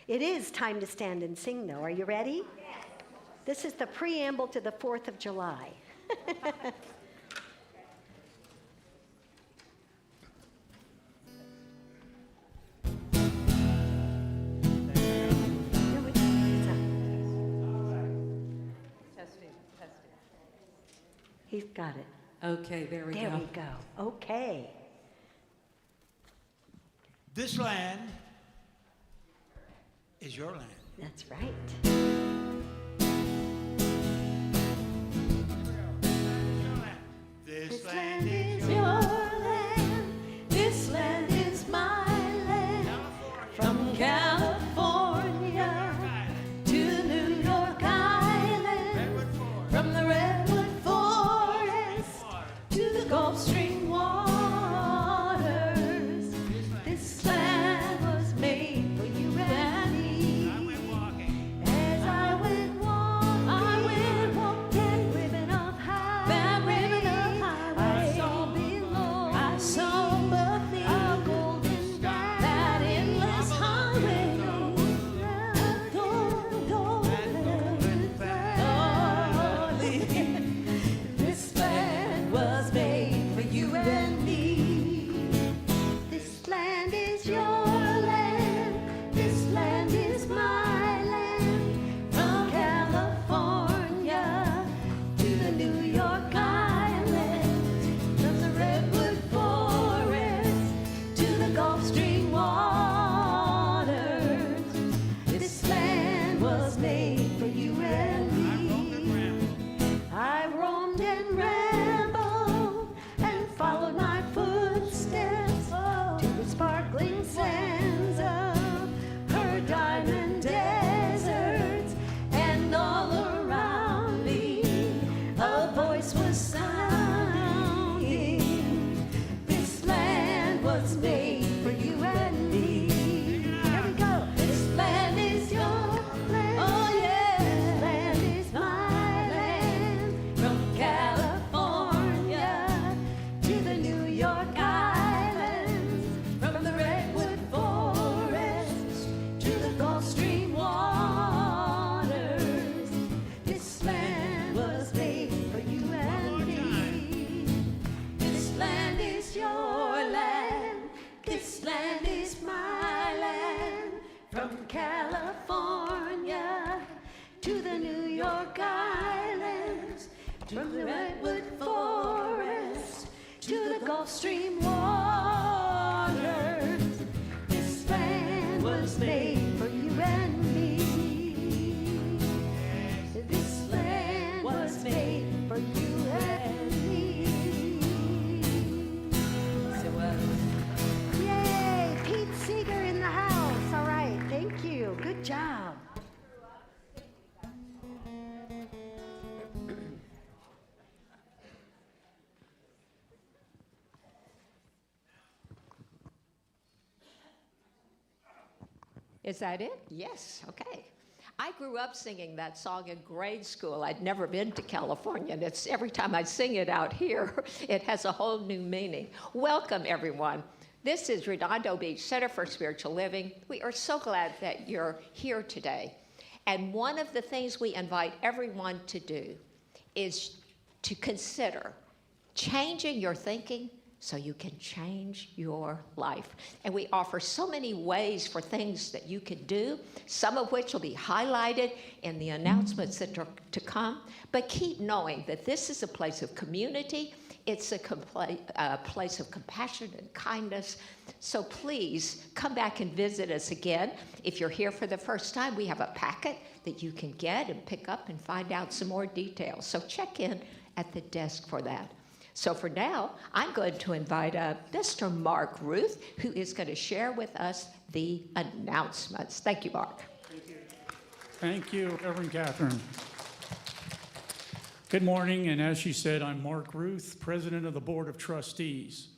It is time to stand and sing, though. Are you ready? Yes. This is the preamble to the 4th of July. He's got it. Okay, there we go. There we go. Okay. This land is your land. That's right. This land is your land. This land is my land. From California to New York Island. From the Redwood Forest to the Gulf Stream waters. This land was made for you and me. As I went walking, ribbon of highway. I saw below, I saw above me a golden dawn, that endless highway. This land was made for you and me. This land is your land. This land is my land. From California to the New York Islands. From the Redwood Forest to the Gulf Stream waters. This land was made for you and me. I roamed and rambled and followed my footsteps to the sparkling sands of her diamond deserts, and all around me a voice was singing. This land was made for you and me. Here we go. This land is your land. Oh yeah. This land is my land. From California to the New York Islands. From the Redwood Forest to the Gulf Stream waters. This land was made for you and me. This land is your land. This land is my land. From California to the New York Islands. From the Redwood Forest to the Gulf Stream waters. This land was made for you and me. This land was made for you and me. Yay! Pete Seeger in the house. All right, thank you. Good job. Is that it? Yes, okay. I grew up singing that song in grade school. I'd never been to California, and it's every time I sing it out here, it has a whole new meaning. Welcome, everyone. This is Redondo Beach Center for Spiritual Living. We are so glad that you're here today. And one of the things we invite everyone to do is to consider changing your thinking so you can change your life. And we offer so many ways for things that you can do, some of which will be highlighted in the announcements that are to come. But keep knowing that this is a place of community. It's a place of compassion and kindness. So please come back and visit us again. If you're here for the first time, we have a packet that you can get and pick up and find out some more details. So check in at the desk for that. So for now, I'm going to invite Mr. Mark Ruth, who is going to share with us the announcements. Thank you, Mark. Thank you. Thank you, Reverend Catherine. Good morning, and as she said, I'm Mark Ruth, President of the Board of Trustees.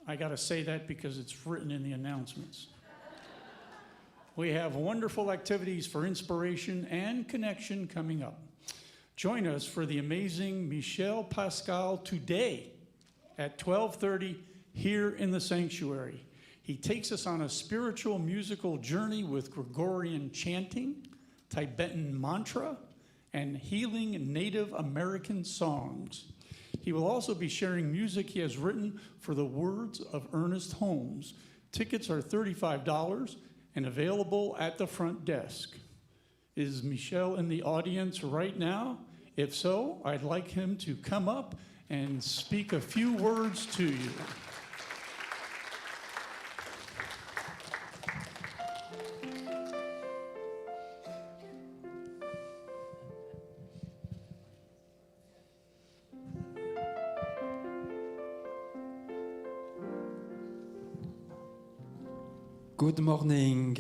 I got to say that because it's written in the announcements. We have wonderful activities for inspiration and connection coming up. Join us for the amazing Michel Pascal today at 12:30 here in the sanctuary. He takes us on a spiritual musical journey with Gregorian chanting, Tibetan mantra, and healing Native American songs. He will also be sharing music he has written for the words of Ernest Holmes. Tickets are $35 and available at the front desk. Is Michel in the audience right now? If so, I'd like him to come up and speak a few words to you. Good morning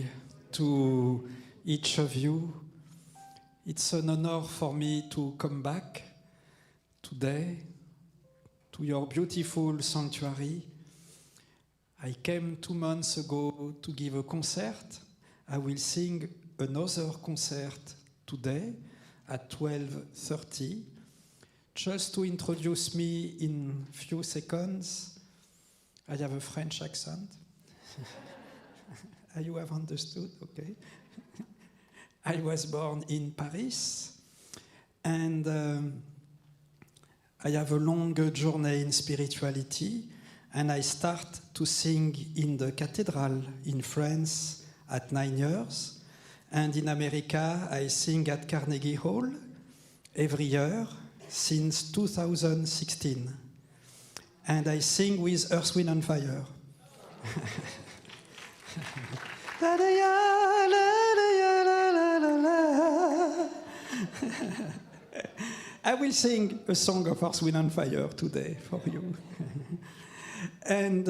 to each of you. It's an honor for me to come back today to your beautiful sanctuary. I came 2 months ago to give a concert. I will sing another concert today at 12:30. Just to introduce me in few seconds, I have a French accent. You have understood, okay. I was born in Paris, and I have a long journey in spirituality, and I start to sing in the cathedral in France at 9 years, and in America I sing at Carnegie Hall every year since 2016, and I sing with Earth, Wind and Fire. I will sing a song of Earth, Wind and Fire today for you. And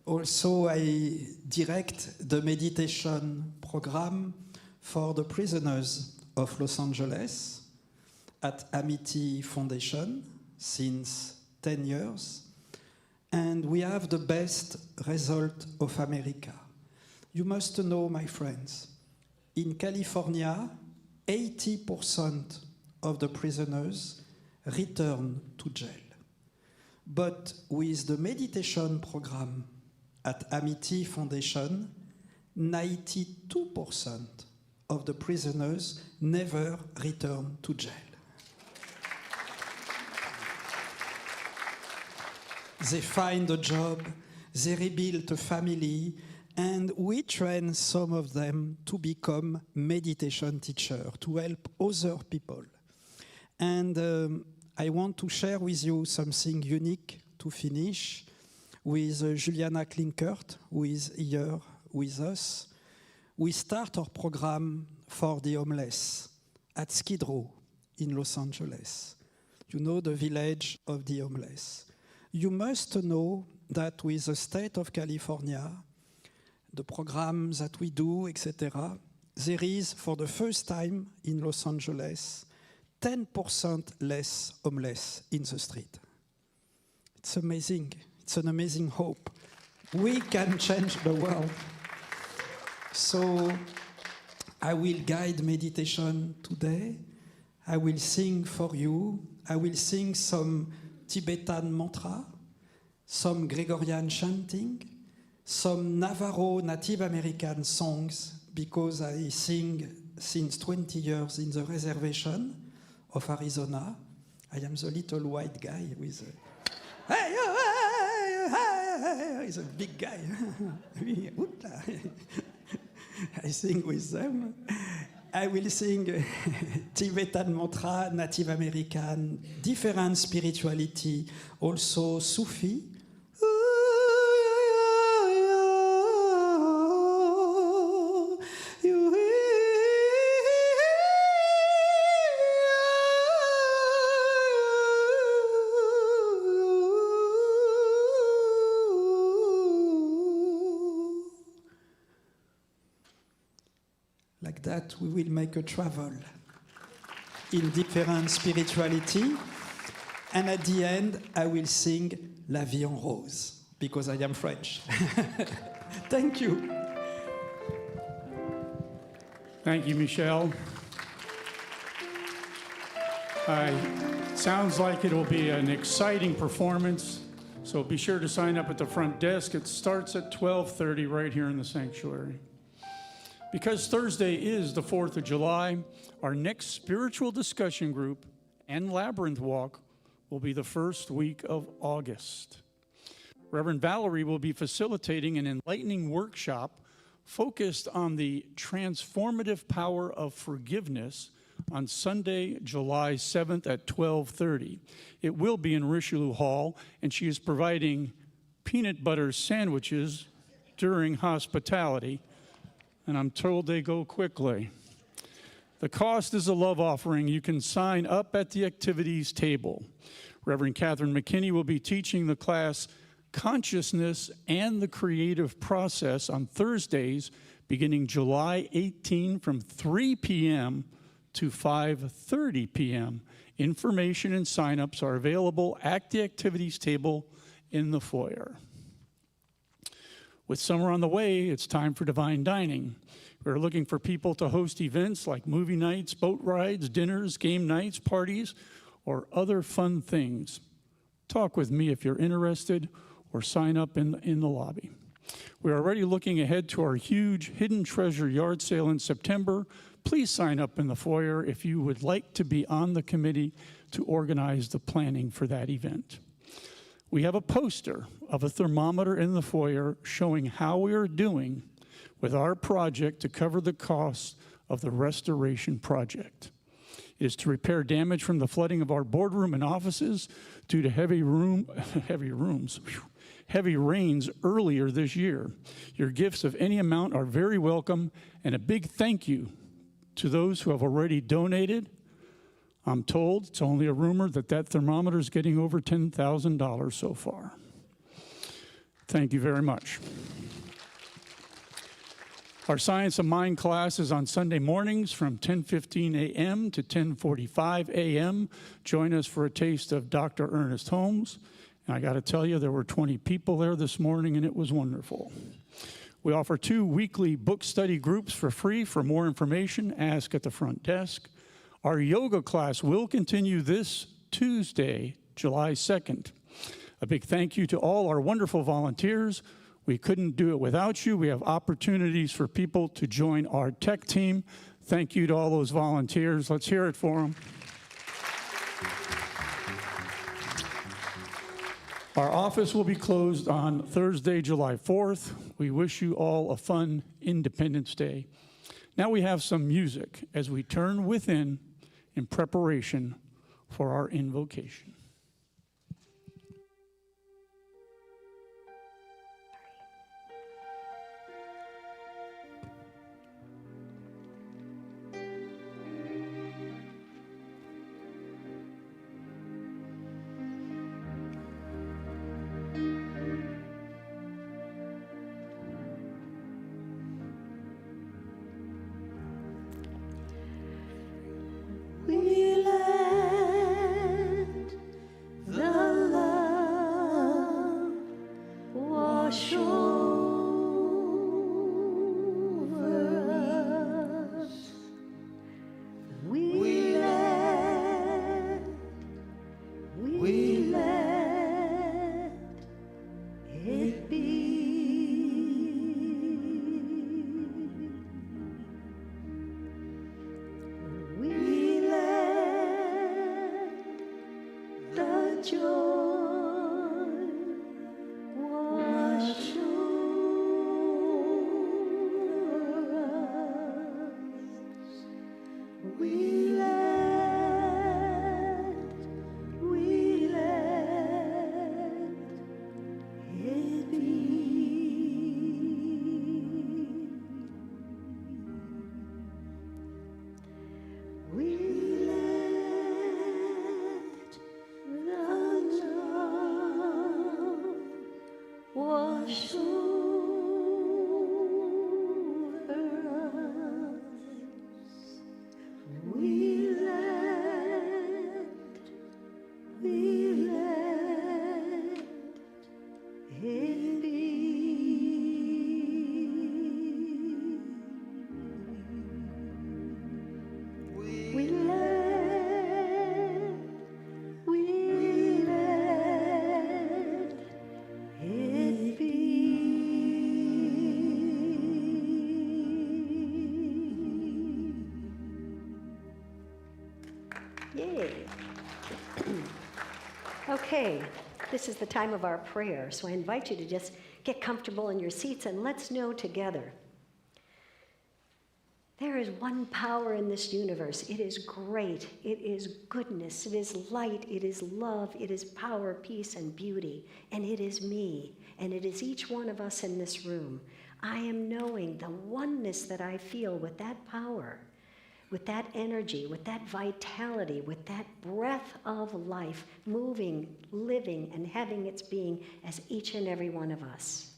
also I direct the meditation program for the prisoners of Los Angeles at Amity Foundation since 10 years. And we have the best result of America. You must know, my friends, in California, 80% of the prisoners return to jail. But with the meditation program at Amity Foundation, 92% of the prisoners never return to jail. They find a job, they rebuild a family, and we train some of them to become meditation teachers, to help other people. And I want to share with you something unique to finish with Juliana Klinkert, who is here with us. We start our program for the homeless at Skid Row in Los Angeles. You know the village of the homeless. You must know that with the state of California, the programs that we do, etc., there is, for the first time in Los Angeles, 10% less homeless in the street. It's amazing. It's an amazing hope. We can change the world. So I will guide meditation today. I will sing for you. I will sing some Tibetan mantra, some Gregorian chanting, some Navajo Native American songs, because I sing since 20 years in the reservation of Arizona. I am the little white guy with a... Hey, hey, hey, he's a big guy. I sing with them. I will sing Tibetan mantra, Native American, different spirituality, also Sufi. Like that, we will make a travel in different spirituality. And at the end, I will sing La Vie en Rose, because I am French. Thank you. Thank you, Michel. Sounds like it'll be an exciting performance. So be sure to sign up at the front desk. It starts at 12:30 right here in the sanctuary. Because Thursday is the 4th of July, our next spiritual discussion group and labyrinth walk will be the first week of August. Reverend Valerie will be facilitating an enlightening workshop focused on the transformative power of forgiveness on Sunday, July 7th at 12:30. It will be in Richelieu Hall, and she is providing peanut butter sandwiches during hospitality, and I'm told they go quickly. The cost is a love offering. You can sign up at the activities table. Reverend Catherine McKinney will be teaching the class Consciousness and the Creative Process on Thursdays beginning July 18 from 3 p.m. to 5:30 p.m. Information and signups are available at the activities table in the foyer. With summer on the way, it's time for divine dining. We're looking for people to host events like movie nights, boat rides, dinners, game nights, parties, or other fun things. Talk with me if you're interested, or sign up in the lobby. We're already looking ahead to our huge Hidden Treasure Yard Sale in September. Please sign up in the foyer if you would like to be on the committee to organize the planning for that event. We have a poster of a thermometer in the foyer showing how we are doing with our project to cover the costs of the restoration project. It is to repair damage from the flooding of our boardroom and offices due to heavy rains earlier this year. Your gifts of any amount are very welcome, and a big thank you to those who have already donated. I'm told, it's only a rumor, that thermometer is getting over $10,000 so far. Thank you very much. Our Science of Mind class is on Sunday mornings from 10:15 a.m. to 10:45 a.m. Join us for a taste of Dr. Ernest Holmes. And I got to tell you, there were 20 people there this morning, and it was wonderful. We offer 2 weekly book study groups for free. For more information, ask at the front desk. Our yoga class will continue this Tuesday, July 2nd. A big thank you to all our wonderful volunteers. We couldn't do it without you. We have opportunities for people to join our tech team. Thank you to all those volunteers. Let's hear it for them. Our office will be closed on Thursday, July 4th. We wish you all a fun Independence Day. Now we have some music as we turn within in preparation for our invocation. We land Okay, this is the time of our prayer, so I invite you to just get comfortable in your seats and let's know together. There is one power in this universe. It is great. It is goodness. It is light. It is love. It is power, peace, and beauty. And it is me. And it is each one of us in this room. I am knowing the oneness that I feel with that power, with that energy, with that vitality, with that breath of life, moving, living, and having its being as each and every one of us.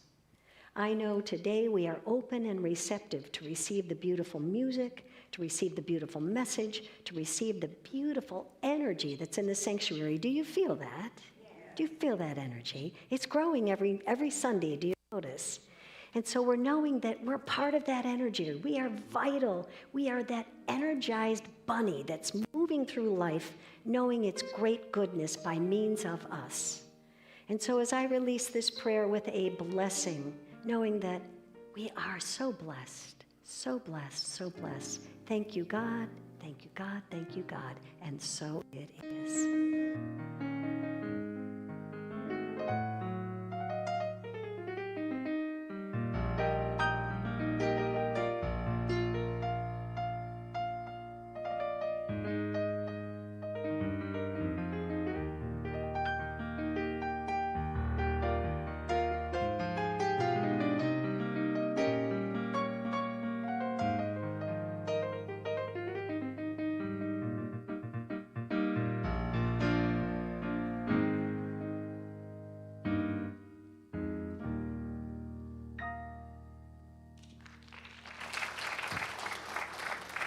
I know today we are open and receptive to receive the beautiful music, to receive the beautiful message, to receive the beautiful energy that's in the sanctuary. Do you feel that? Yeah. Do you feel that energy? It's growing every Sunday, do you notice? And so we're knowing that we're part of that energy. We are vital. We are that energized bunny that's moving through life, knowing its great goodness by means of us. And so as I release this prayer with a blessing, knowing that we are so blessed, so blessed, so blessed. Thank you, God. Thank you, God. Thank you, God. And so it is.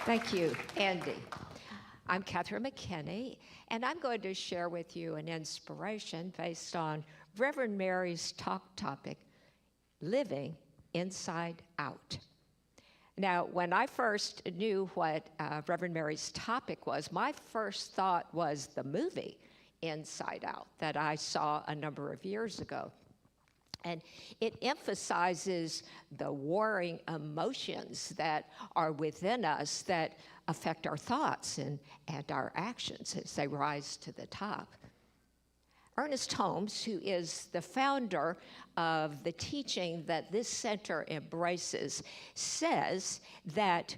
Thank you, Andy. I'm Catherine McKinney, and I'm going to share with you an inspiration based on Reverend Mary's talk topic, Living Inside Out. Now, when I first knew what Reverend Mary's topic was, my first thought was the movie Inside Out that I saw a number of years ago. And it emphasizes the warring emotions that are within us that affect our thoughts and our actions as they rise to the top. Ernest Holmes, who is the founder of the teaching that this center embraces, says that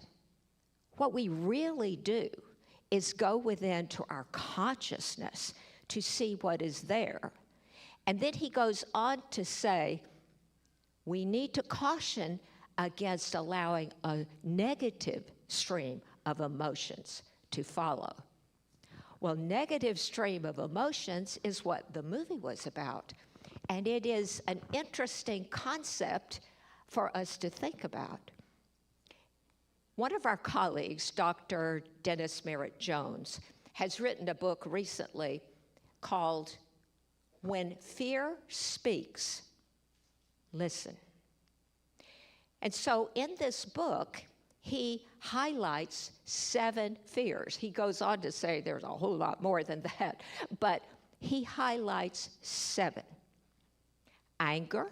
what we really do is go within to our consciousness to see what is there. And then he goes on to say, we need to caution against allowing a negative stream of emotions to follow. Well, negative stream of emotions is what the movie was about. And it is an interesting concept for us to think about. One of our colleagues, Dr. Dennis Merritt Jones, has written a book recently called When Fear Speaks, Listen. And so in this book, he highlights 7 fears. He goes on to say there's a whole lot more than that, but he highlights 7. Anger,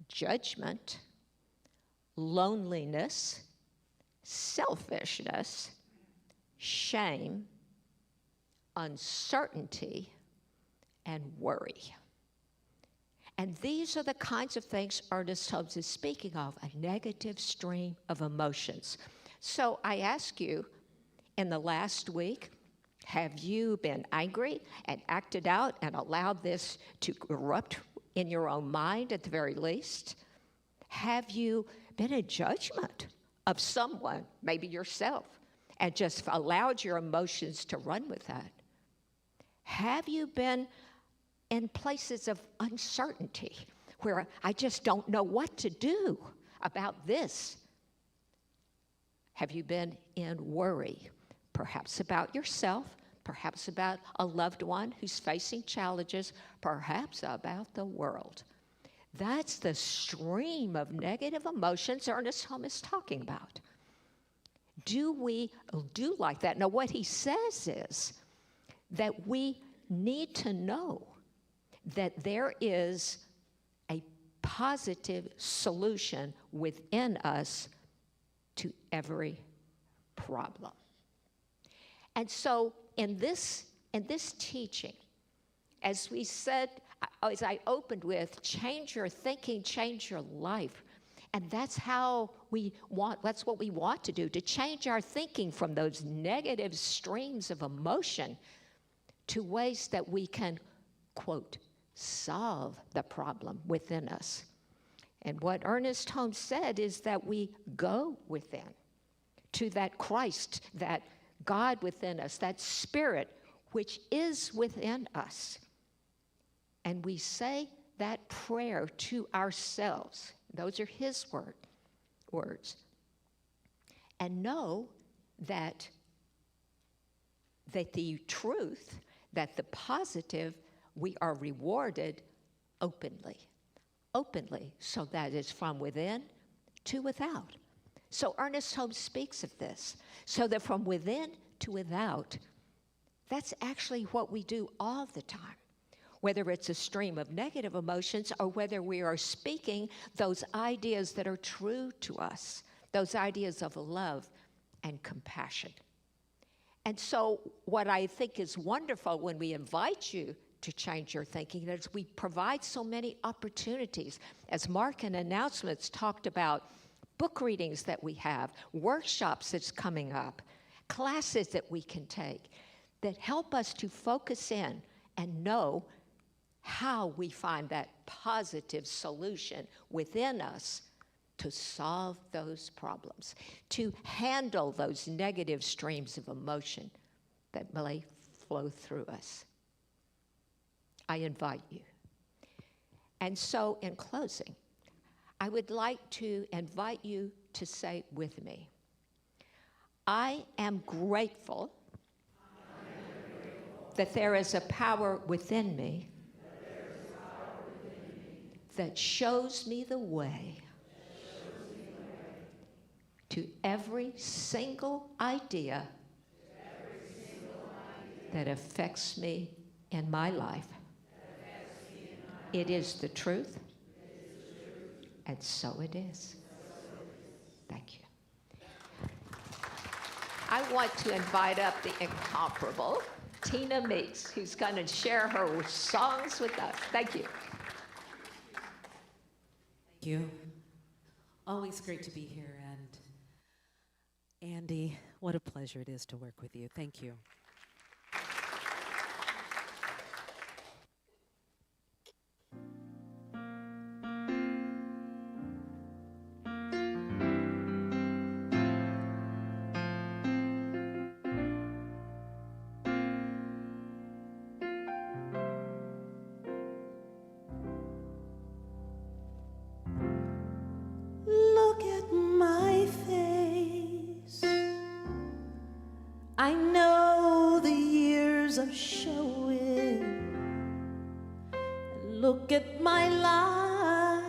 judgment, loneliness, selfishness, shame, uncertainty, and worry. And these are the kinds of things Ernest Holmes is speaking of, a negative stream of emotions. So I ask you, in the last week, have you been angry and acted out and allowed this to erupt in your own mind at the very least? Have you been in judgment of someone, maybe yourself, and just allowed your emotions to run with that? Have you been in places of uncertainty where I just don't know what to do about this? Have you been in worry, perhaps about yourself, perhaps about a loved one who's facing challenges, perhaps about the world? That's the stream of negative emotions Ernest Holmes is talking about. Do we do like that? Now, what he says is that we need to know that there is a positive solution within us to every problem. And so in this teaching, As we said, as I opened with, change your thinking, change your life. And that's what we want to do, to change our thinking from those negative streams of emotion to ways that we can, quote, solve the problem within us. And what Ernest Holmes said is that we go within to that Christ, that God within us, that Spirit which is within us. And we say that prayer to ourselves. Those are his words. And know that the truth, that the positive, we are rewarded openly, so that is from within to without. So Ernest Holmes speaks of this, so that from within to without, that's actually what we do all the time. Whether it's a stream of negative emotions or whether we are speaking those ideas that are true to us, those ideas of love and compassion. And so what I think is wonderful when we invite you to change your thinking is we provide so many opportunities. As Mark in announcements talked about, book readings that we have, workshops that's coming up, classes that we can take that help us to focus in and know how we find that positive solution within us to solve those problems, to handle those negative streams of emotion that may flow through us. I invite you. And so in closing, I would like to invite you to say with me, I am grateful that there is a power within me that shows me the way to every single idea that affects me in my life. It is the truth, and so it is. Thank you. I want to invite up the incomparable Tina Meeks, who's going to share her songs with us. Thank you. Thank you. Always great to be here. And Andy, what a pleasure it is to work with you. Thank you. Look at my face. I know the years are showing. And look at my life.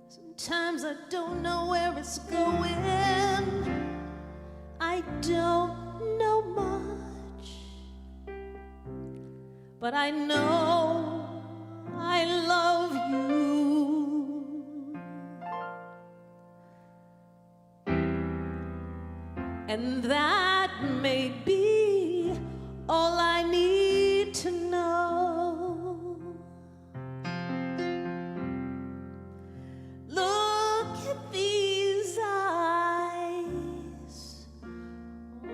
Sometimes I don't know where it's going. I don't know much. But I know I love you. And that may be all I need to know. Look at these eyes.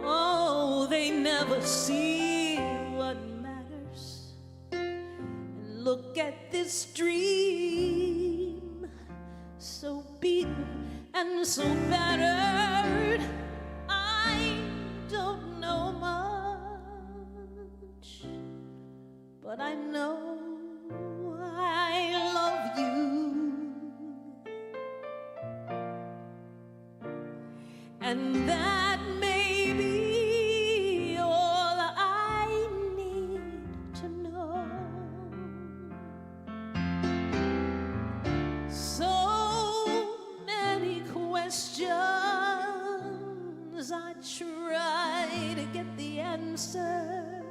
Oh, they never see what matters. And look at this dream, so beaten and so battered. I don't know much, but I know I love you. And that may be all I need to know. So many questions, I try to get the answers.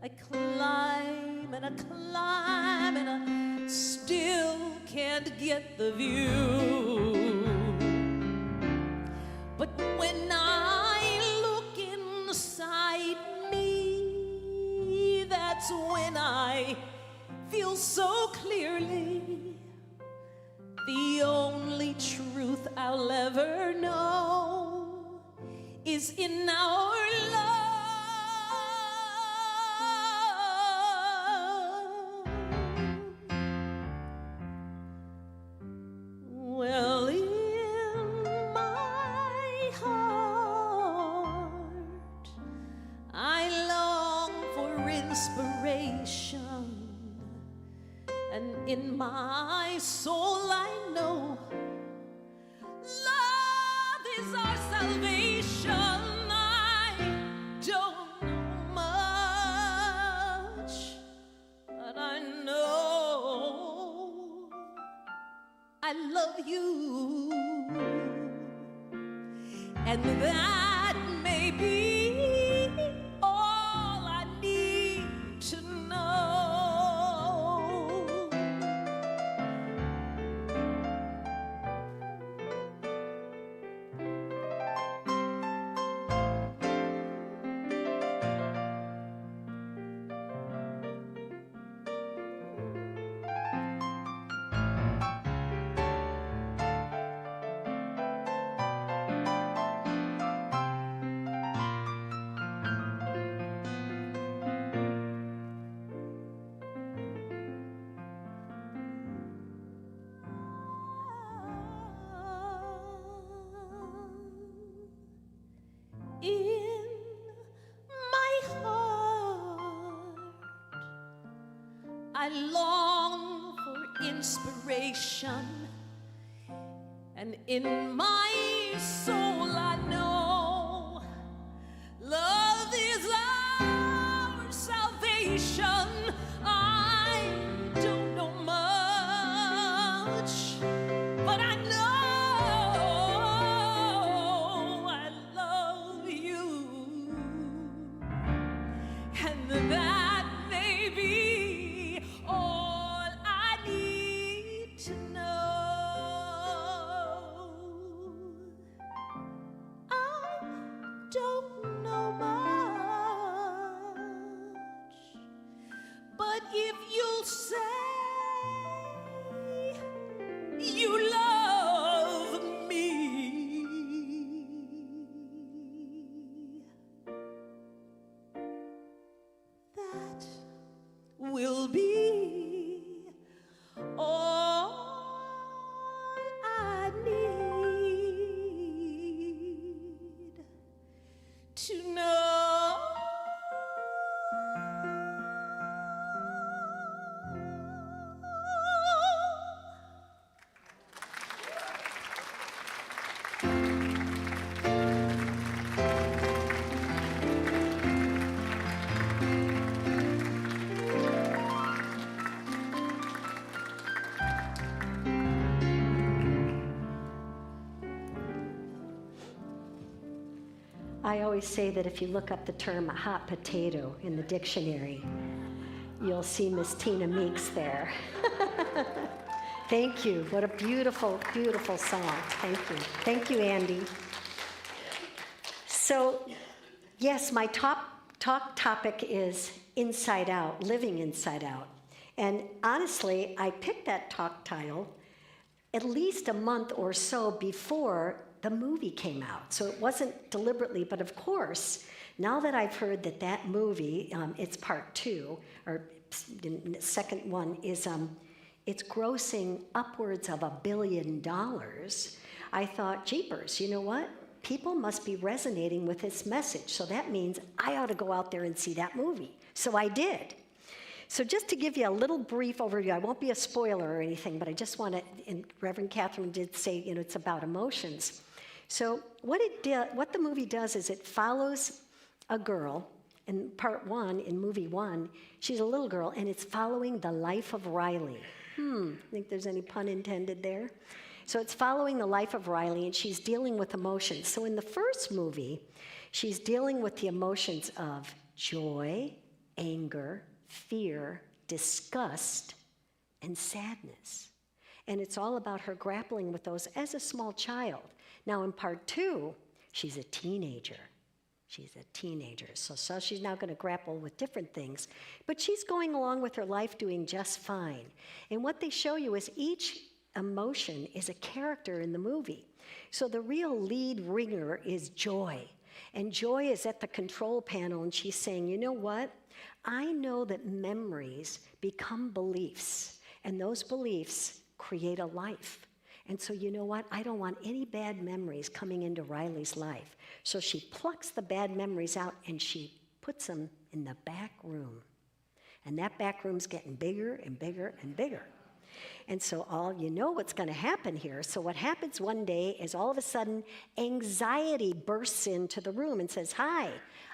I climb and I climb and I still can't get the view. But when I look inside me, is in our love. Well, in my heart, I long for inspiration, and in my soul I know love is our salvation. I don't know much, but I know I love you, and that may be all I need to know. In my heart, I long for inspiration, and in my soul I know love is our salvation. I don't know much, but I know I love you, and that may be all I need to know. I don't know much, but if you'll say you love me, that will be all I need to know. I always say that if you look up the term hot potato in the dictionary, you'll see Miss Tina Meeks there. Thank you. What a beautiful, beautiful song. Thank you. Thank you, Andy. So, yes, my talk topic is Inside Out, living inside out. And honestly, I picked that talk title at least a month or so before the movie came out. So it wasn't deliberately, but of course, now that I've heard that that movie, it's part 2, or the second one, is it's grossing upwards of $1 billion, I thought, jeepers, you know what? People must be resonating with this message. So that means I ought to go out there and see that movie. So I did. So just to give you a little brief overview, I won't be a spoiler or anything, but I just want to, and Reverend Catherine did say, you know, it's about emotions. So what the movie does is it follows a girl. In part 1, in movie 1, she's a little girl, and it's following the life of Riley. Think there's any pun intended there? So it's following the life of Riley, and she's dealing with emotions. So in the first movie, she's dealing with the emotions of joy, anger, fear, disgust, and sadness. And it's all about her grappling with those as a small child. Now in part 2, she's a teenager. She's a teenager, so she's now going to grapple with different things. But she's going along with her life doing just fine. And what they show you is each emotion is a character in the movie. So the real lead ringer is joy. And Joy is at the control panel, and she's saying, you know what? I know that memories become beliefs, and those beliefs create a life. And so you know what? I don't want any bad memories coming into Riley's life. So she plucks the bad memories out, and she puts them in the back room. And that back room's getting bigger and bigger and bigger. And so you know what's going to happen here. So what happens one day is all of a sudden anxiety bursts into the room and says, hi,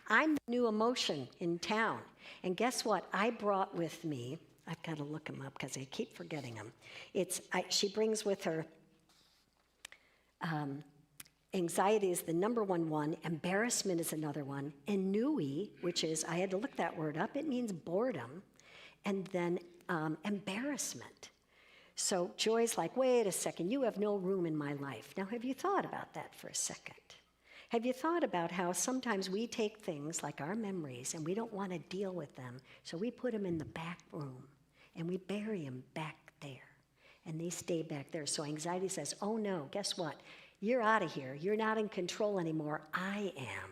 I'm the new emotion in town. And guess what? I brought with me, I've got to look them up because I keep forgetting them. She brings with her, anxiety is the number one, embarrassment is another one, ennui, which is, I had to look that word up, it means boredom, and then embarrassment. So Joy's like, wait a second, you have no room in my life. Now, have you thought about that for a second? Have you thought about how sometimes we take things like our memories and we don't want to deal with them, so we put them in the back room and we bury them back there, and they stay back there. So anxiety says, oh no, guess what? You're out of here. You're not in control anymore. I am.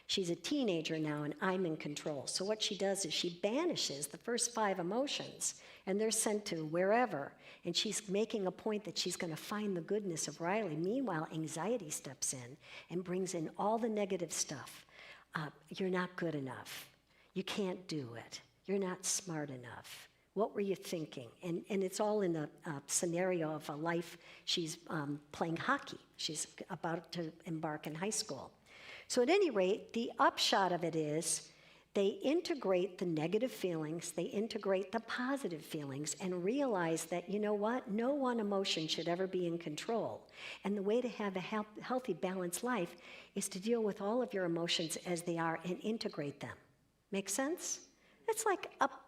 She's a teenager now, and I'm in control. So what she does is she banishes the first 5 emotions, and they're sent to wherever. And she's making a point that she's going to find the goodness of Riley. Meanwhile, anxiety steps in and brings in all the negative stuff. You're not good enough. You can't do it. You're not smart enough. What were you thinking? And it's all in a scenario of a life. She's playing hockey. She's about to embark in high school. So at any rate, the upshot of it is they integrate the negative feelings, they integrate the positive feelings, and realize that, you know what? No one emotion should ever be in control. And the way to have a healthy, balanced life is to deal with all of your emotions as they are and integrate them. Make sense?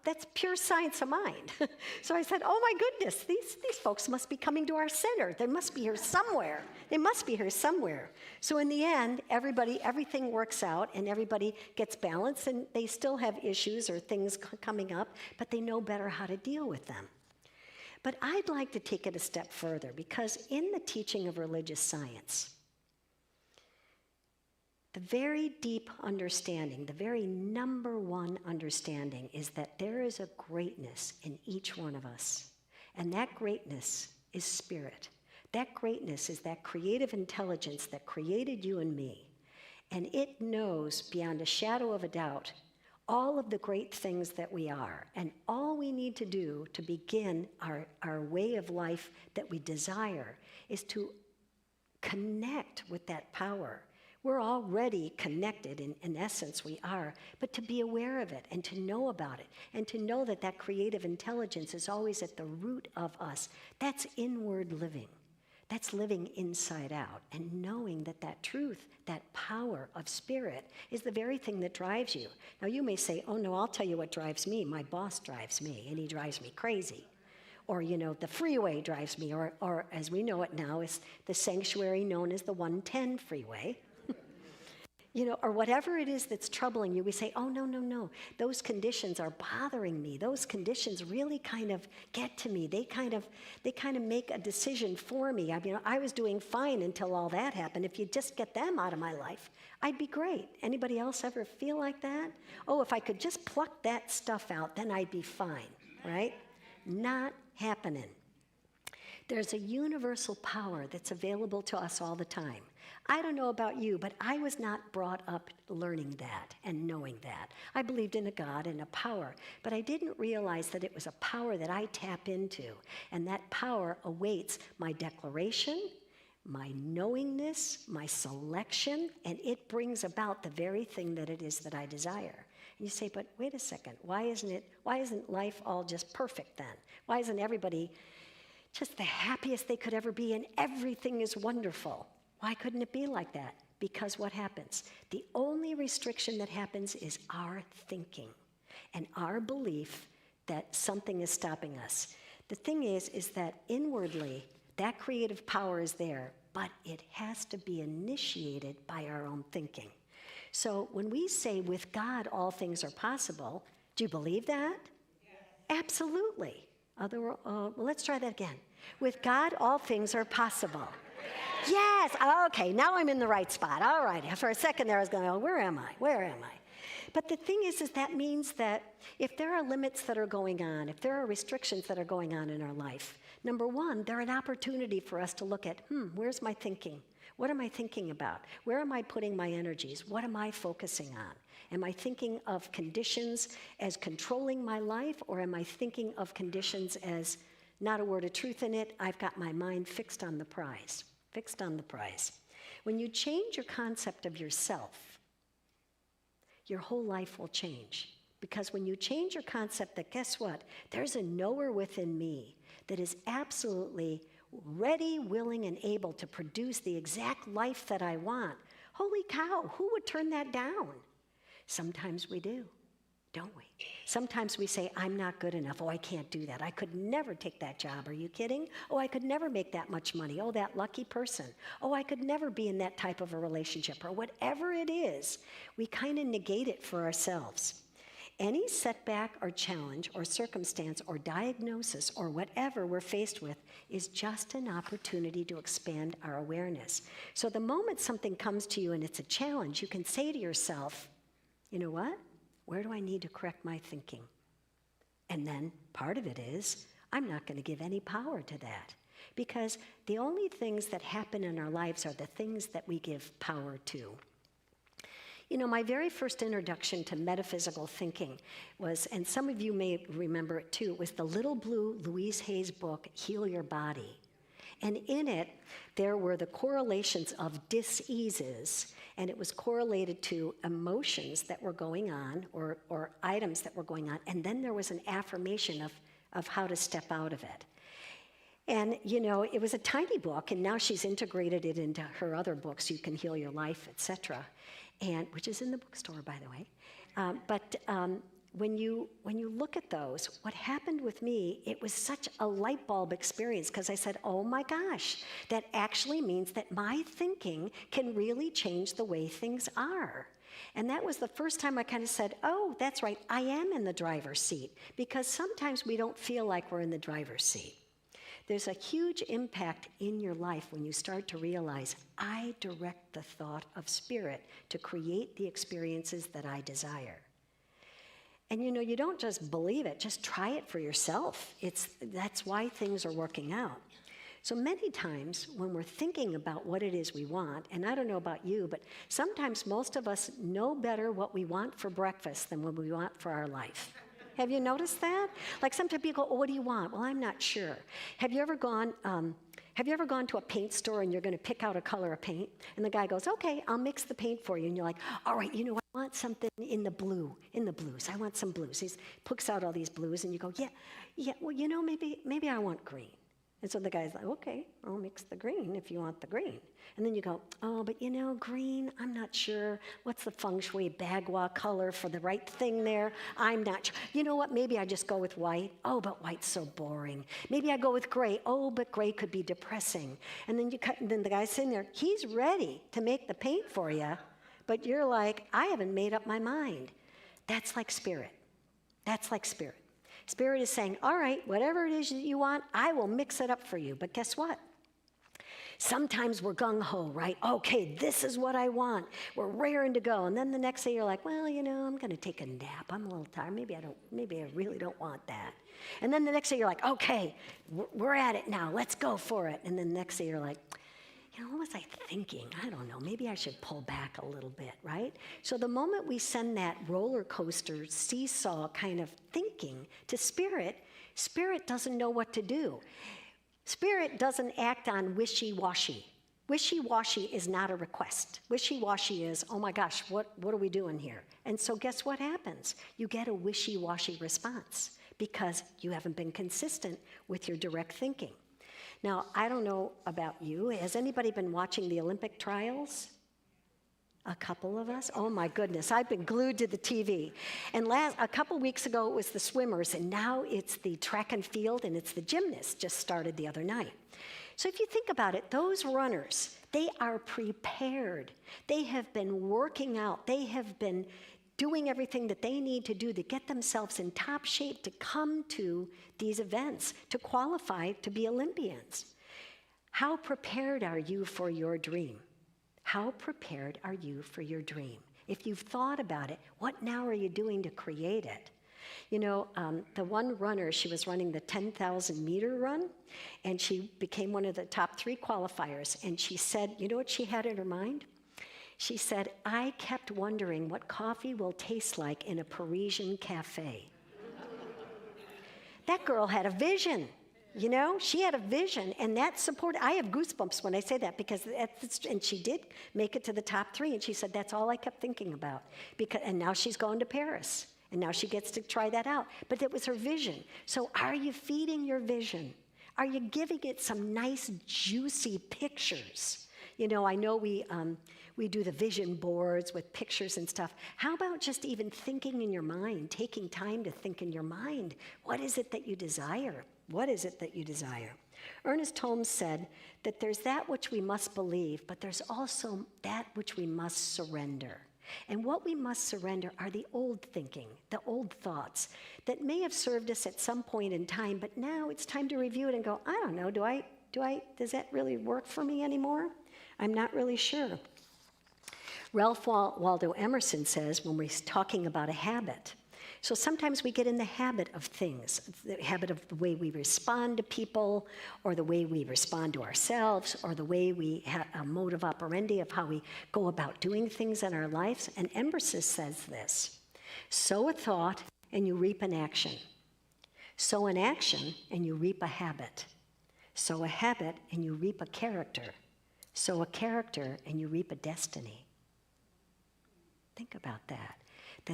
That's pure science of mind. So I said, oh my goodness, these folks must be coming to our center. They must be here somewhere. They must be here somewhere. So in the end, everything works out and everybody gets balanced, and they still have issues or things coming up, but they know better how to deal with them. But I'd like to take it a step further, because in the teaching of religious science, the very deep understanding, the very number one understanding, is that there is a greatness in each one of us. And that greatness is spirit. That greatness is that creative intelligence that created you and me. And it knows beyond a shadow of a doubt all of the great things that we are. And all we need to do to begin our way of life that we desire is to connect with that power. We're already connected, in essence we are, but to be aware of it and to know about it and to know that that creative intelligence is always at the root of us. That's inward living. That's living inside out and knowing that that truth, that power of spirit is the very thing that drives you. Now you may say, oh no, I'll tell you what drives me. My boss drives me and he drives me crazy. Or, the freeway drives me, or as we know it now, is the sanctuary known as the 110 freeway. Or whatever it is that's troubling you, we say, oh, no, those conditions are bothering me. Those conditions really kind of get to me. They kind of make a decision for me. I was doing fine until all that happened. If you just get them out of my life, I'd be great. Anybody else ever feel like that? Oh, if I could just pluck that stuff out, then I'd be fine, right? Not happening. There's a universal power that's available to us all the time. I don't know about you, but I was not brought up learning that and knowing that. I believed in a God and a power, but I didn't realize that it was a power that I tap into, and that power awaits my declaration, my knowingness, my selection, and it brings about the very thing that it is that I desire. And you say, but wait a second, why isn't life all just perfect then? Why isn't everybody just the happiest they could ever be and everything is wonderful? Why couldn't it be like that? Because what happens? The only restriction that happens is our thinking and our belief that something is stopping us. The thing is that inwardly, that creative power is there, but it has to be initiated by our own thinking. So when we say, with God, all things are possible, do you believe that? Yes. Absolutely. Let's try that again. With God, all things are possible. Yes, okay, now I'm in the right spot. All right, for a second there I was going, oh, where am I? Where am I? But the thing is that means that if there are limits that are going on, if there are restrictions that are going on in our life, number one, they're an opportunity for us to look at, where's my thinking? What am I thinking about? Where am I putting my energies? What am I focusing on? Am I thinking of conditions as controlling my life, or am I thinking of conditions as not a word of truth in it? I've got my mind fixed on the prize. Fixed on the prize. When you change your concept of yourself, your whole life will change. Because when you change your concept that, guess what? There's a knower within me that is absolutely ready, willing, and able to produce the exact life that I want. Holy cow, who would turn that down? Sometimes we do, don't we? Sometimes we say, I'm not good enough. Oh, I can't do that. I could never take that job. Are you kidding? Oh, I could never make that much money. Oh, that lucky person. Oh, I could never be in that type of a relationship. Or whatever it is, we kind of negate it for ourselves. Any setback or challenge or circumstance or diagnosis or whatever we're faced with is just an opportunity to expand our awareness. So the moment something comes to you and it's a challenge, you can say to yourself, you know what? Where do I need to correct my thinking? And then part of it is, I'm not going to give any power to that. Because the only things that happen in our lives are the things that we give power to. You know, my very first introduction to metaphysical thinking was, and some of you may remember it too, was the little blue Louise Hay's book, Heal Your Body. And in it, there were the correlations of diseases, and it was correlated to emotions that were going on or items that were going on. And then there was an affirmation of how to step out of it. And, you know, it was a tiny book, and now she's integrated it into her other books, You Can Heal Your Life, etc., and which is in the bookstore, by the way. When you look at those, what happened with me, it was such a light bulb experience, because I said, oh my gosh, that actually means that my thinking can really change the way things are. And that was the first time I kind of said, oh, that's right, I am in the driver's seat, because sometimes we don't feel like we're in the driver's seat. There's a huge impact in your life when you start to realize, I direct the thought of spirit to create the experiences that I desire. And you know, you don't just believe it, just try it for yourself. That's why things are working out. So many times when we're thinking about what it is we want, and I don't know about you, but sometimes most of us know better what we want for breakfast than what we want for our life. Have you noticed that? Like sometimes people go, oh, what do you want? Well, I'm not sure. Have you ever gone to a paint store and you're going to pick out a color of paint? And the guy goes, okay, I'll mix the paint for you. And you're like, all right, you know, I want something in the blues. I want some blues. He picks out all these blues and you go, yeah, well, you know, maybe I want green. And so the guy's like, okay, I'll mix the green if you want the green. And then you go, oh, but you know, green, I'm not sure. What's the feng shui bagua color for the right thing there? I'm not sure. You know what, maybe I just go with white. Oh, but white's so boring. Maybe I go with gray. Oh, but gray could be depressing. And then the guy's sitting there, he's ready to make the paint for you, but you're like, I haven't made up my mind. That's like spirit. That's like spirit. Spirit is saying, all right, whatever it is that you want, I will mix it up for you. But guess what? Sometimes we're gung-ho, right? Okay, this is what I want. We're raring to go. And then the next day you're like, well, you know, I'm going to take a nap. I'm a little tired. Maybe I really don't want that. And then the next day you're like, okay, we're at it now. Let's go for it. And then the next day you're like, you know, what was I thinking? I don't know. Maybe I should pull back a little bit, right? So the moment we send that roller coaster, seesaw kind of thinking to spirit, spirit doesn't know what to do. Spirit doesn't act on wishy-washy. Wishy-washy is not a request. Wishy-washy is, oh my gosh, what are we doing here? And so guess what happens? You get a wishy-washy response because you haven't been consistent with your direct thinking. Now, I don't know about you. Has anybody been watching the Olympic trials? A couple of us? Oh my goodness, I've been glued to the TV. And a couple weeks ago it was the swimmers, and now it's the track and field, and it's the gymnasts, just started the other night. So if you think about it, those runners, they are prepared. They have been working out. They have been doing everything that they need to do to get themselves in top shape to come to these events, to qualify to be Olympians. How prepared are you for your dream? How prepared are you for your dream? If you've thought about it, what now are you doing to create it? You know, the one runner, she was running the 10,000 meter run, and she became one of the top 3 qualifiers. And she said, you know what she had in her mind? She said, I kept wondering what coffee will taste like in a Parisian cafe. That girl had a vision. You know, she had a vision, and that support. I have goosebumps when I say that, because and she did make it to the top 3, and she said that's all I kept thinking about. And now she's going to Paris, and now she gets to try that out. But it was her vision. So are you feeding your vision? Are you giving it some nice, juicy pictures? You know, I know we do the vision boards with pictures and stuff. How about just even thinking in your mind, taking time to think in your mind? What is it that you desire? What is it that you desire? Ernest Holmes said that there's that which we must believe, but there's also that which we must surrender. And what we must surrender are the old thinking, the old thoughts that may have served us at some point in time, but now it's time to review it and go, I don't know, does that really work for me anymore? I'm not really sure. Ralph Waldo Emerson says, when we're talking about a habit, so sometimes we get in the habit of things, the habit of the way we respond to people, or the way we respond to ourselves, or the way we have a modus operandi of how we go about doing things in our lives. And Emerson says this: sow a thought and you reap an action. Sow an action and you reap a habit. Sow a habit and you reap a character. Sow a character and you reap a destiny. Think about that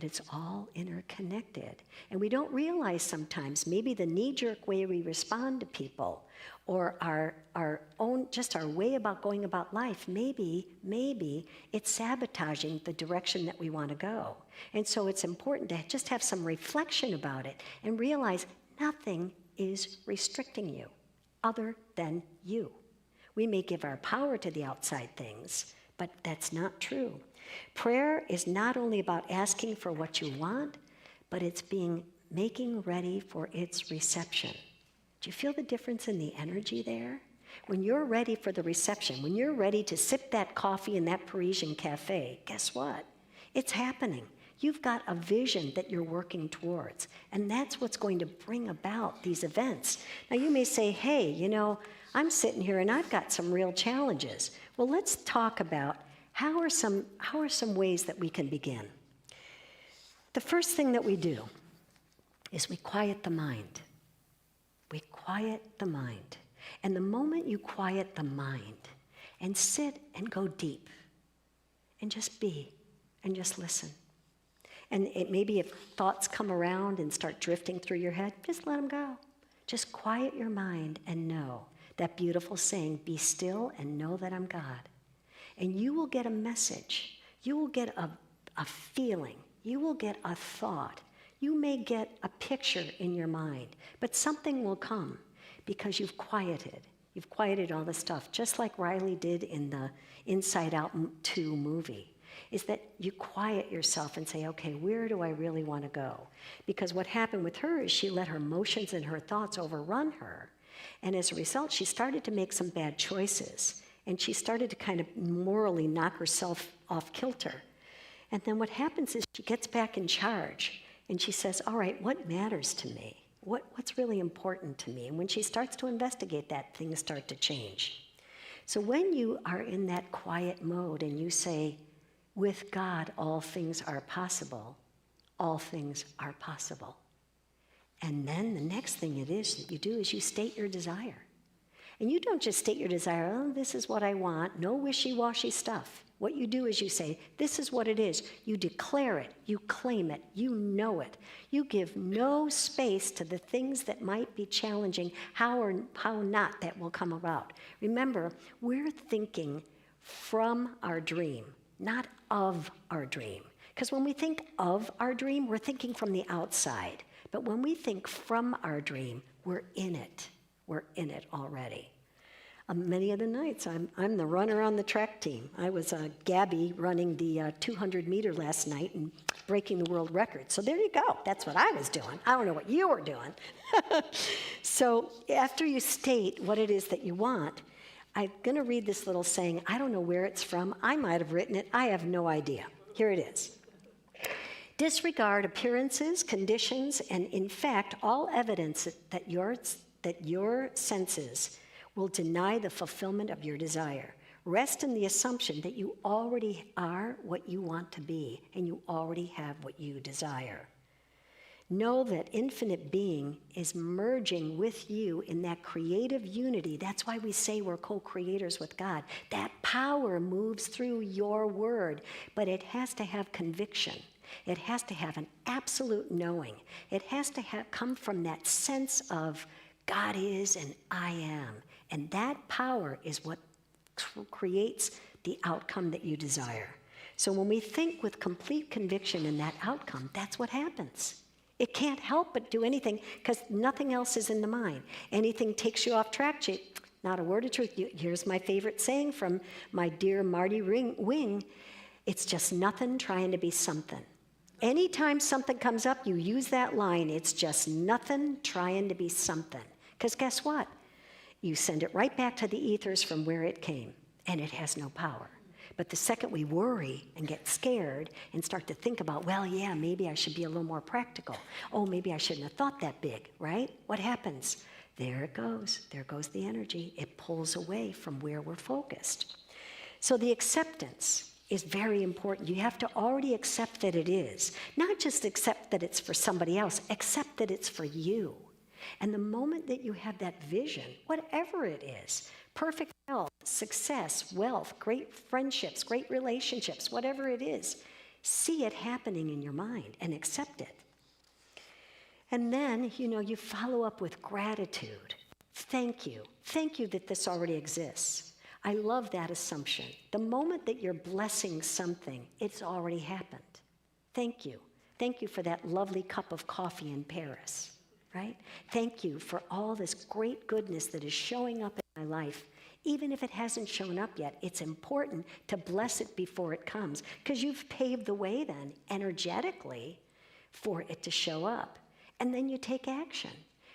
it's all interconnected. And we don't realize sometimes maybe the knee-jerk way we respond to people, or our own, just our way about going about life, maybe it's sabotaging the direction that we want to go. And so it's important to just have some reflection about it and realize nothing is restricting you other than you. We may give our power to the outside things, but that's not true. Prayer is not only about asking for what you want, but it's making ready for its reception. Do you feel the difference in the energy there? When you're ready for the reception, when you're ready to sip that coffee in that Parisian cafe, guess what? It's happening. You've got a vision that you're working towards, and that's what's going to bring about these events. Now you may say, hey, you know, I'm sitting here and I've got some real challenges. Well, let's talk about how are some ways that we can begin. The first thing that we do is we quiet the mind. We quiet the mind. And the moment you quiet the mind and sit and go deep and just be and just listen. And it maybe if thoughts come around and start drifting through your head, just let them go. Just quiet your mind and know that beautiful saying, be still and know that I'm God. And you will get a message. You will get a feeling. You will get a thought. You may get a picture in your mind, but something will come because you've quieted. You've quieted all the stuff, just like Riley did in the Inside Out 2 movie, is that you quiet yourself and say, okay, where do I really want to go? Because what happened with her is she let her emotions and her thoughts overrun her. And as a result, she started to make some bad choices. And she started to kind of morally knock herself off kilter. And then what happens is she gets back in charge. And she says, all right, what matters to me? What's really important to me? And when she starts to investigate that, things start to change. So when you are in that quiet mode and you say, with God, all things are possible, all things are possible. And then the next thing it is that you do is you state your desire. And you don't just state your desire, oh, this is what I want, no wishy-washy stuff. What you do is you say, this is what it is. You declare it, you claim it, you know it. You give no space to the things that might be challenging, how or how not that will come about. Remember, we're thinking from our dream, not of our dream. Because when we think of our dream, we're thinking from the outside. But when we think from our dream, we're in it. We're in it already. Many of the nights, I'm the runner on the track team. I was Gabby running the 200-meter last night and breaking the world record. So there you go. That's what I was doing. I don't know what you were doing. So after you state what it is that you want, I'm going to read this little saying. I don't know where it's from. I might have written it. I have no idea. Here it is. Disregard appearances, conditions, and in fact, all evidence that your senses will deny the fulfillment of your desire. Rest in the assumption that you already are what you want to be, and you already have what you desire. Know that infinite being is merging with you in that creative unity. That's why we say we're co-creators with God. That power moves through your word, but it has to have conviction. It has to have an absolute knowing. It has to come from that sense of God is and I am. And that power is what creates the outcome that you desire. So when we think with complete conviction in that outcome, that's what happens. It can't help but do anything because nothing else is in the mind. Anything takes you off track, not a word of truth. Here's my favorite saying from my dear Marty Wing. It's just nothing trying to be something. Anytime something comes up, you use that line. It's just nothing trying to be something. Because guess what? You send it right back to the ethers from where it came, and it has no power. But the second we worry and get scared and start to think about, well, yeah, maybe I should be a little more practical. Oh, maybe I shouldn't have thought that big, right? What happens? There it goes. There goes the energy. It pulls away from where we're focused. So the acceptance is very important. You have to already accept that it is. Not just accept that it's for somebody else, accept that it's for you. And the moment that you have that vision, whatever it is, perfect health, success, wealth, great friendships, great relationships, whatever it is, see it happening in your mind and accept it. And then, you follow up with gratitude. Thank you. Thank you that this already exists. I love that assumption. The moment that you're blessing something, it's already happened. Thank you. Thank you for that lovely cup of coffee in Paris. Right? Thank you for all this great goodness that is showing up in my life. Even if it hasn't shown up yet, it's important to bless it before it comes because you've paved the way then energetically for it to show up. And then you take action.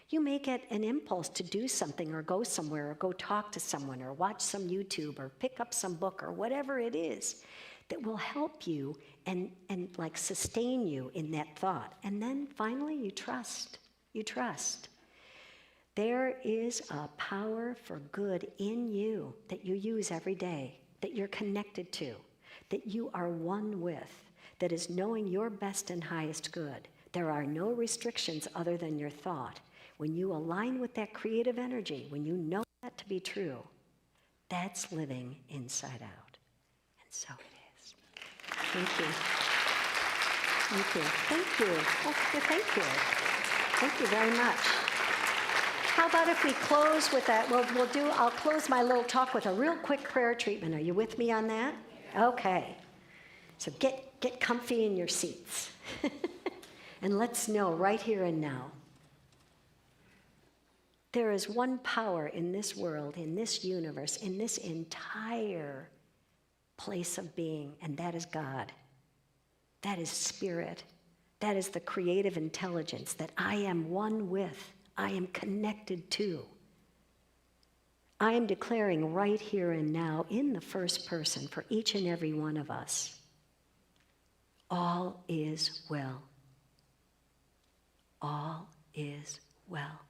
You may get an impulse to do something or go somewhere or go talk to someone or watch some YouTube or pick up some book or whatever it is that will help you and like sustain you in that thought. And then finally you trust. You trust. There is a power for good in you that you use every day, that you're connected to, that you are one with, that is knowing your best and highest good. There are no restrictions other than your thought. When you align with that creative energy, when you know that to be true, that's living inside out. And so it is. Thank you. Thank you. Thank you. Oh, thank you. Thank you very much. How about if we close with that? I'll close my little talk with a real quick prayer treatment. Are you with me on that? Okay. So get comfy in your seats. And let's know right here and now. There is one power in this world, in this universe, in this entire place of being, and that is God. That is spirit. That is the creative intelligence that I am one with, I am connected to. I am declaring right here and now in the first person for each and every one of us, all is well. All is well.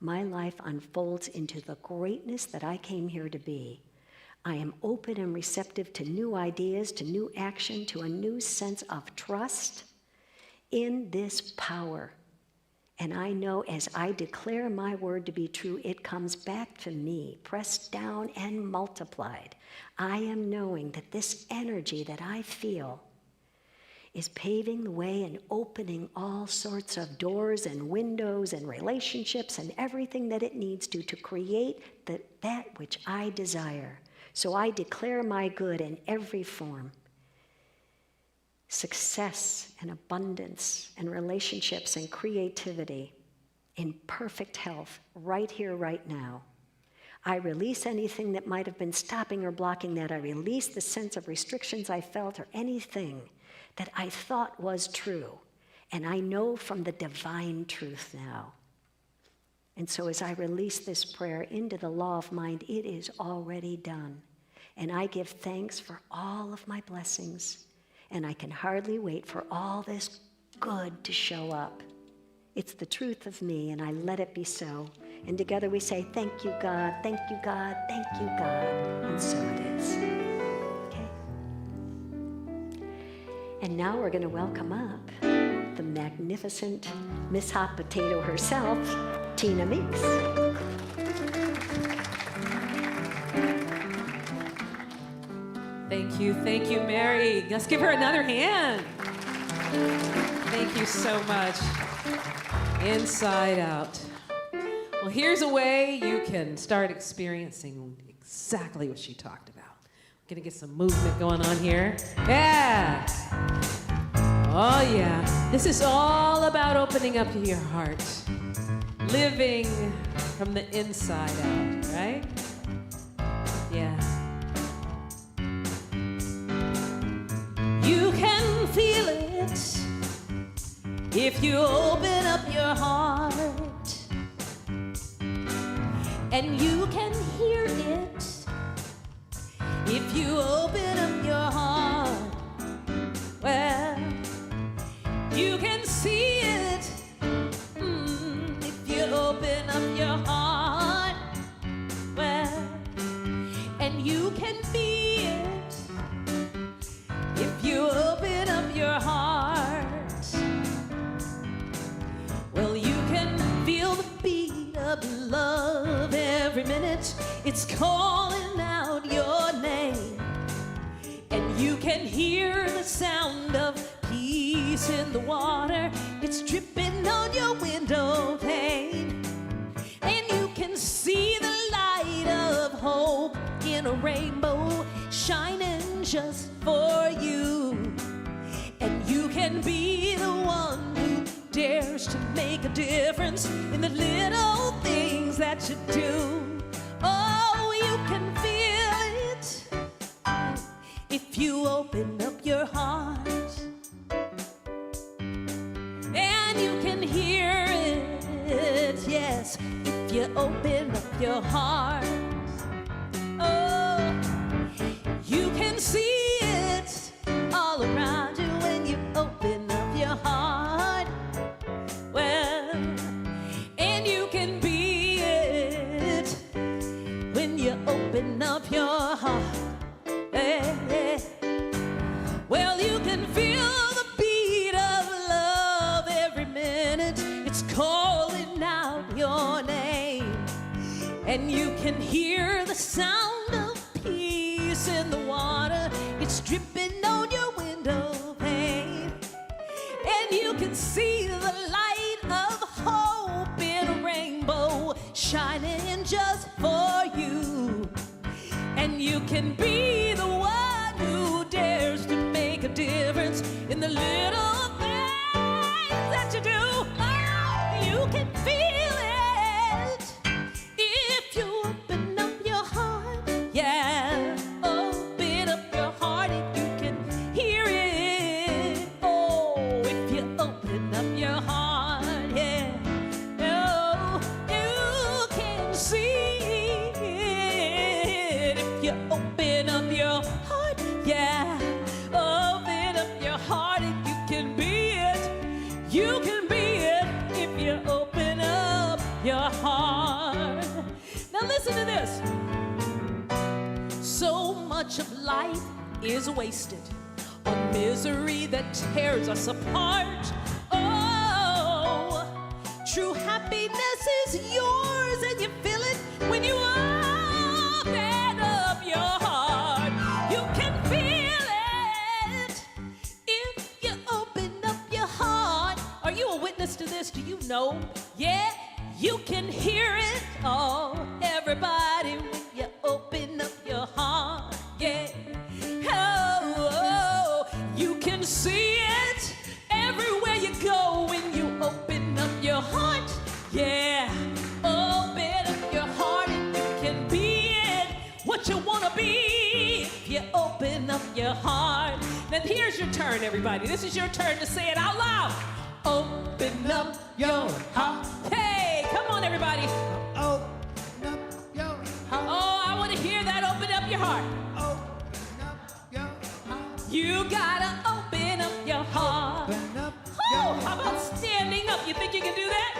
My life unfolds into the greatness that I came here to be. I am open and receptive to new ideas, to new action, to a new sense of trust in this power. And I know as I declare my word to be true, it comes back to me, pressed down and multiplied. I am knowing that this energy that I feel is paving the way and opening all sorts of doors and windows and relationships and everything that it needs to create that which I desire. So I declare my good in every form. Success and abundance and relationships and creativity in perfect health right here, right now. I release anything that might have been stopping or blocking that. I release the sense of restrictions I felt or anything that I thought was true. And I know from the divine truth now. And so as I release this prayer into the law of mind, it is already done. And I give thanks for all of my blessings. And I can hardly wait for all this good to show up. It's the truth of me, and I let it be so. And together we say, thank you, God, thank you, God, thank you, God. And so it is. Okay? And now we're going to welcome up the magnificent Miss Hot Potato herself, Tina Meeks. Thank you, Mary. Let's give her another hand. Thank you so much. Inside Out. Well, here's a way you can start experiencing exactly what she talked about. We're gonna get some movement going on here. Yeah. Oh yeah. This is all about opening up your heart. Living from the inside out, right? Yeah. You can feel it if you open up your heart, and you can hear it if you open up your heart. Well, you can see it if you open up your heart. Well, and you can be it if you open up your heart. Well, you can feel the beat of love every minute. It's calling out your name. And you can hear the sound of peace in the water. It's dripping on your window pane. And you can see the light of hope in a rainbow shining just for you. And you can be the one who dares to make a difference in the little things that you do. Oh, you can feel it if you open up your heart. And you can hear it, yes, if you open up your heart. Oh, you can see it all around you when you open up your heart. Well, and you can be it when you open up your heart. Well, you can feel the beat of love every minute. It's calling out your name. And you can hear the sound of peace in the water. It's dripping on your window pane. And you can see the light of hope in a rainbow shining just for you. And you can be the one who dares to make a difference in the little things that you do. Oh, you can feel it if you open up your heart. Yeah, open up your heart and you can hear it. Oh, if you open up your heart, yeah. Oh, you can see it if you open up your heart. Yeah, open up your heart and you can be it. You can be it if you open up your heart. Now listen to this. So much of life is wasted on misery that tears us apart. Oh, true happiness is yours and you feel it when you open up your heart. You can feel it if you open up your heart. Are you a witness to this? Do you know? Yeah, you can hear it. Oh, everybody, when you open up your heart. Yeah. Oh, you can see it everywhere you go when you open up your heart. Yeah. Open up your heart and you can be it. What you want to be if you open up your heart. Now here's your turn, everybody. This is your turn to say it out loud. Open up your heart. Hey, Come on, everybody. Open up your heart. Oh, I want to hear that. Open up your heart. Open up your heart. You gotta open up your heart. Open up Oh, how about standing up? You think you can do that?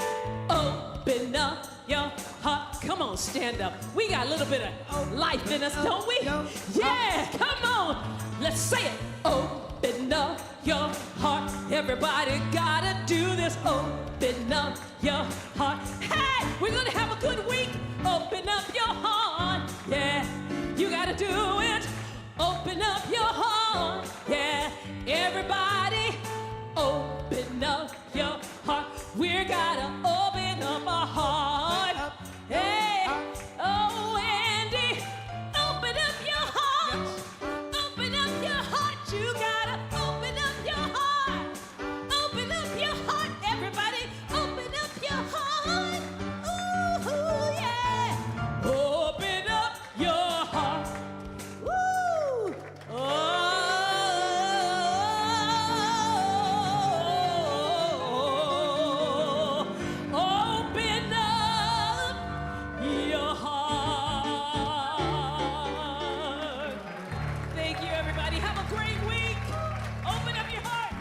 Open up your heart. Come on, stand up. We got a little bit of life in us, don't we? Yeah, come on. Let's say it. Open up your heart. Everybody gotta do this. Open up your heart. Hey, we're gonna have a good week. Open up your heart. Yeah, you gotta do it. Open up your heart. Yeah, everybody. Open up your heart. We gotta open up our heart. Hey, oh, Andy, open up your heart. Open up your heart. You gotta open up your heart. Open up your heart, everybody. Open up your heart. Ooh, yeah. Open up your heart. Woo! Open up your heart. Thank you, everybody. Have a great week. Open up your heart.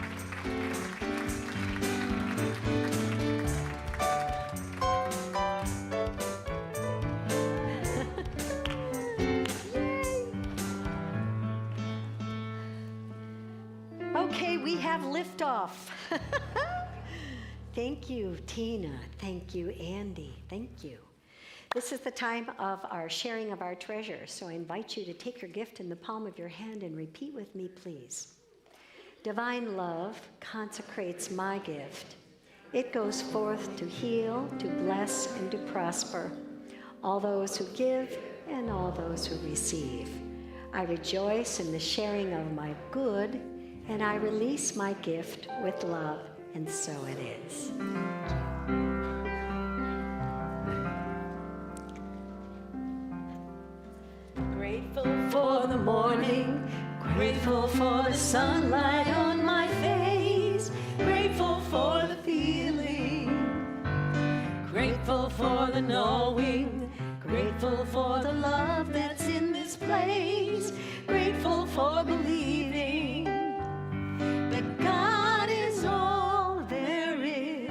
Okay, we have liftoff. Thank you, Tina. Thank you, Andy. Thank you. This is the time of our sharing of our treasure, so I invite you to take your gift in the palm of your hand and repeat with me, please. Divine love consecrates my gift. It goes forth to heal, to bless, and to prosper all those who give and all those who receive. I rejoice in the sharing of my good, and I release my gift with love, and so it is. Grateful for the morning, grateful for the sunlight on my face, grateful for the feeling, grateful for the knowing, grateful for the love that's in this place, grateful for believing that God is all there is.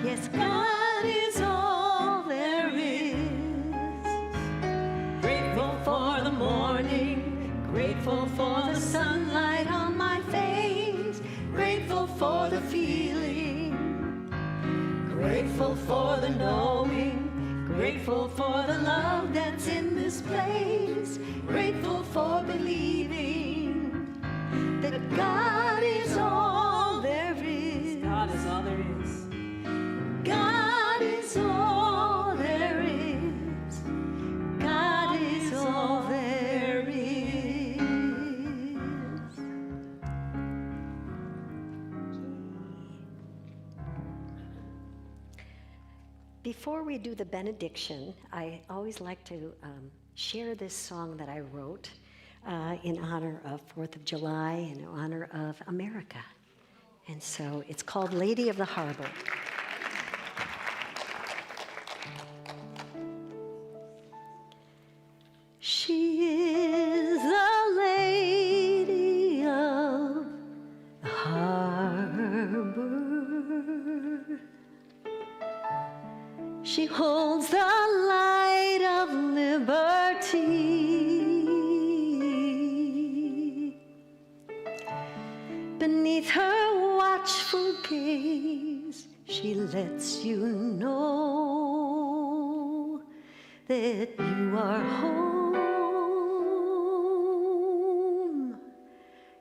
Yes, God is all there is. Grateful for the morning, grateful for the sunlight on my face, grateful for the feeling, grateful for the knowing, grateful for the love that's in this place, grateful for believing that God is all there is. God is all there is. God is all there is. God is all there is. Before we do the benediction, I always like to share this song that I wrote in honor of 4th of July, in honor of America. And so it's called Lady of the Harbor. She is the lady of the harbor. She holds the light of liberty. Beneath her watchful gaze, she lets you know that you are home.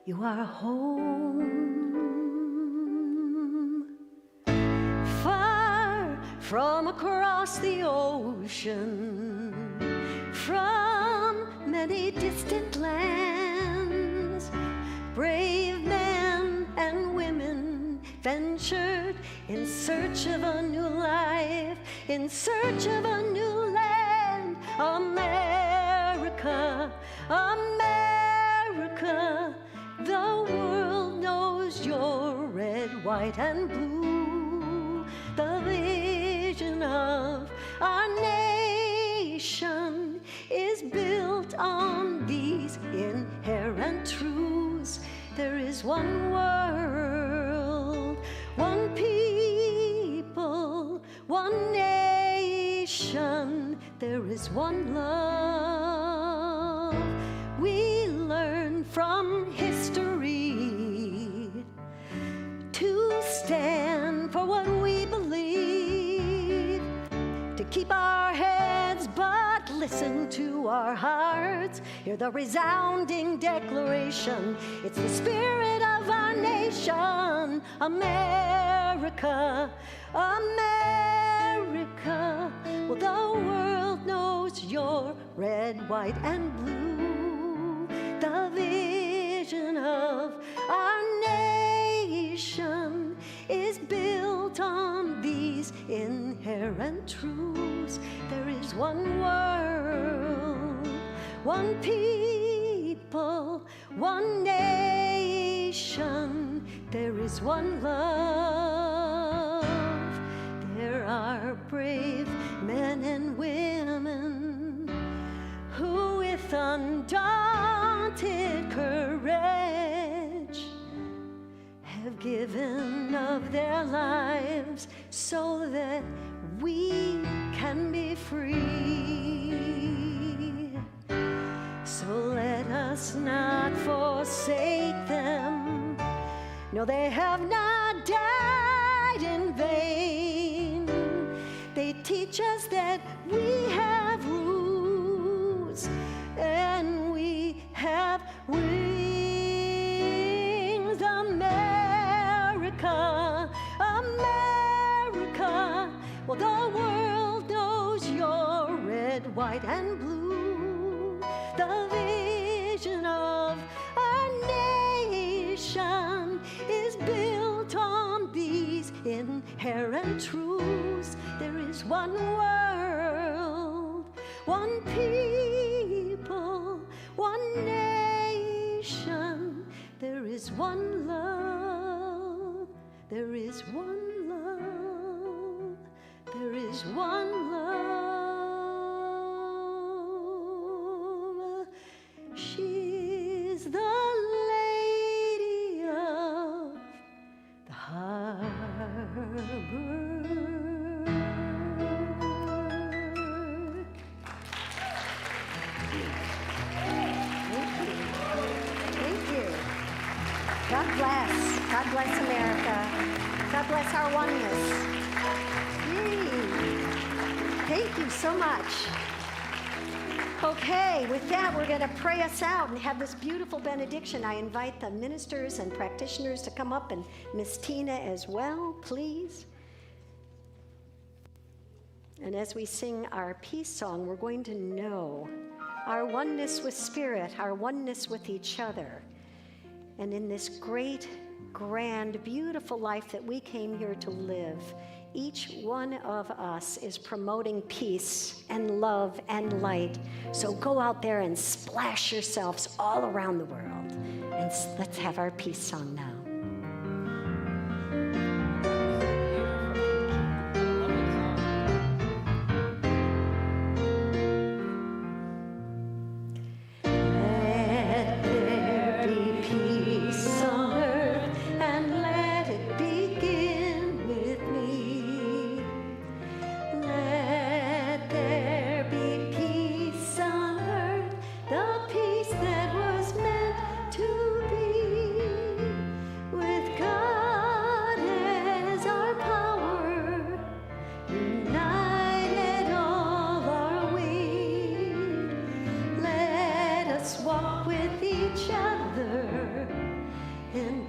You are home. Far from across the ocean, from many distant lands, brave men and women ventured in search of a new life, in search of a new land. America, America, the world knows you're red, white, and blue. The nation is built on these inherent truths. There is one world, one people, one nation. There is one love. We learn from history to stand for what we believe, to keep our heads but listen to our hearts. Hear the resounding declaration. It's the spirit of our nation, America, America. Well, the world knows you're red, white, and blue. The vision of our nation is built on these inherent truths. There is one world, one people, one nation. There is one love. There are brave men and women who with undaunted courage have given of their lives so that we can be free. So let us not forsake them. No, they have not died in vain. They teach us that we have roots and we have wings. America, America. Well, the world knows you're red, white, and blue. The vision of our nation is built on these inherent truths. There is one world, one people, one nation. There is one love. There is one love. There is one love. She's the lady of the harbor. Thank you. God bless. God bless America. God bless our oneness. Yay. Thank you so much. Okay, with that, we're going to pray us out and have this beautiful benediction. I invite the ministers and practitioners to come up, and Miss Tina as well, please. And as we sing our peace song, we're going to know our oneness with Spirit, our oneness with each other. And in this great, grand, beautiful life that we came here to live, each one of us is promoting peace and love and light. So go out there and splash yourselves all around the world. And let's have our peace song now. Walk with each other in